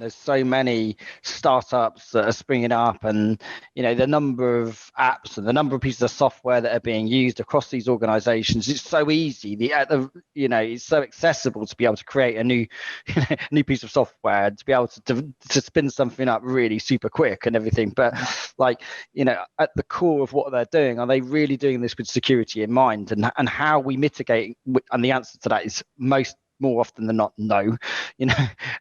There's so many startups that are springing up, and the number of apps and the number of pieces of software that are being used across these organizations. It's so easy. It's so accessible to be able to create a new new piece of software, to be able to spin something up really super quick and everything. But at the core of what they're doing, are they really doing this with security in mind? And how we mitigate? And the answer to that is more often than not, no.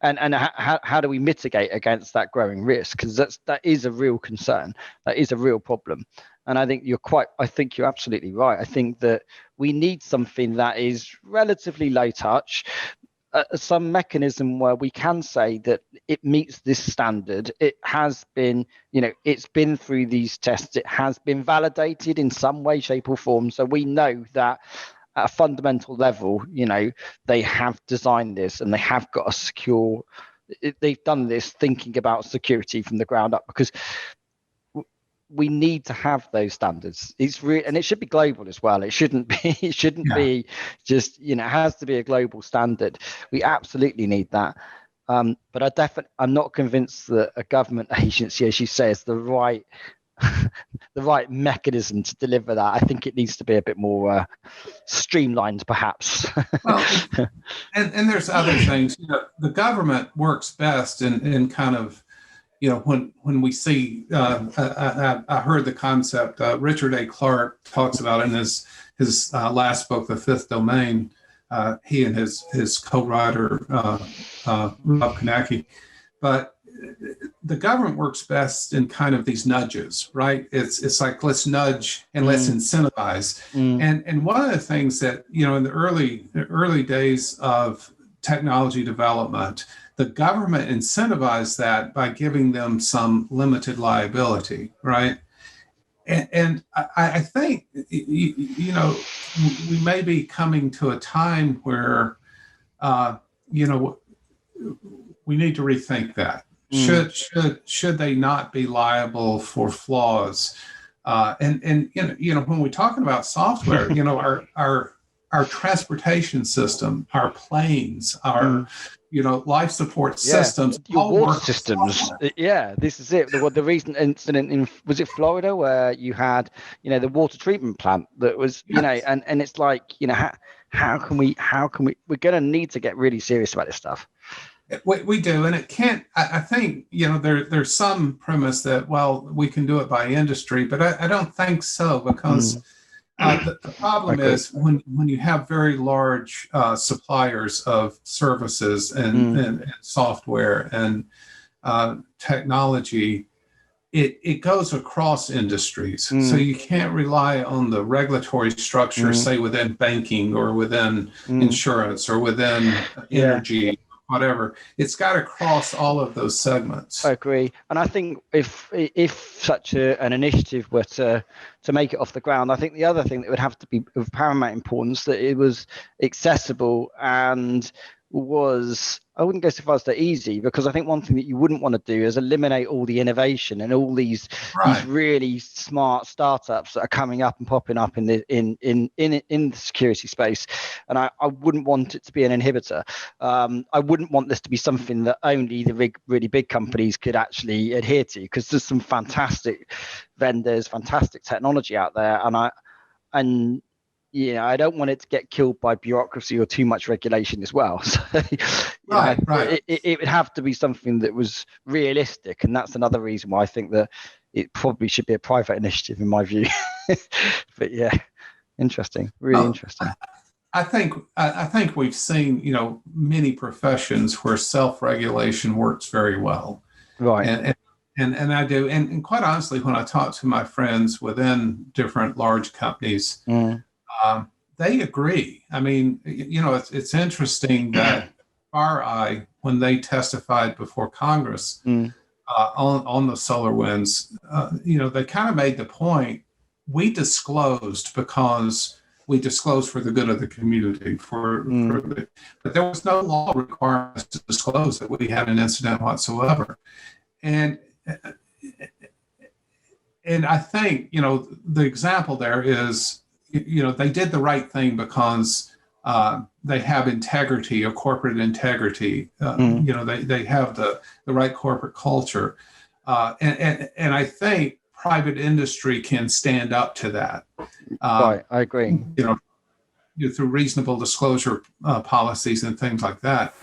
And how do we mitigate against that growing risk? Because that is a real concern. That is a real problem. And I think you're absolutely right. I think that we need something that is relatively low touch, some mechanism where we can say that it meets this standard. It has been, it's been through these tests. It has been validated in some way, shape or form. So we know that at a fundamental level, they have designed this and they have got a secure, they've done this thinking about security from the ground up, because we need to have those standards. It's real, and it should be global as well. It shouldn't be just, it has to be a global standard. We absolutely need that. But I'm not convinced that a government agency, as you say, is the right mechanism to deliver that. I think it needs to be a bit more streamlined, perhaps. Well, and there's other things. The government works best in kind of, when we see, I heard the concept, Richard A. Clarke talks about in his last book, The Fifth Domain, he and his co-writer, Rob Kanaki. But the government works best in kind of these nudges, right? It's like, let's nudge and let's incentivize. And one of the things that, in the early days of technology development, the government incentivized that by giving them some limited liability, right? And I think, we may be coming to a time where, we need to rethink that. Should they not be liable for flaws? And when we're talking about software, our transportation system, our planes, our life support systems, your water systems. This is it. The recent incident was it Florida, where you had the water treatment plant that was and it's like how can we we're going to need to get really serious about this stuff. We do, and it can't. I think there's some premise that we can do it by industry, but I don't think so, because the problem is when you have very large suppliers of services and software and technology, it goes across industries. So you can't rely on the regulatory structure, say within banking or within insurance or within energy. Whatever, it's got to cross all of those segments. I agree, and I think if such an initiative were to make it off the ground, I think the other thing that would have to be of paramount importance, that it was accessible and was, I wouldn't go so far as to easy, because I think one thing that you wouldn't want to do is eliminate all the innovation and all these really smart startups that are coming up and popping up in the security space. And I wouldn't want it to be an inhibitor. I wouldn't want this to be something that only the really big companies could actually adhere to, because there's some fantastic vendors, fantastic technology out there, and I don't want it to get killed by bureaucracy or too much regulation as well. So, it would have to be something that was realistic, and that's another reason why I think that it probably should be a private initiative, in my view. But interesting, really interesting. I think we've seen many professions where self-regulation works very well, right? And I do, and quite honestly, when I talk to my friends within different large companies. They agree. I mean, it's interesting that RI, when they testified before Congress on the SolarWinds, they kind of made the point, we disclosed because we disclosed for the good of the community. But there was no law requiring us to disclose that we had an incident whatsoever. And I think, the example there is, they did the right thing because they have integrity or corporate integrity. They have the right corporate culture. And I think private industry can stand up to that. Right, I agree. Through reasonable disclosure policies and things like that.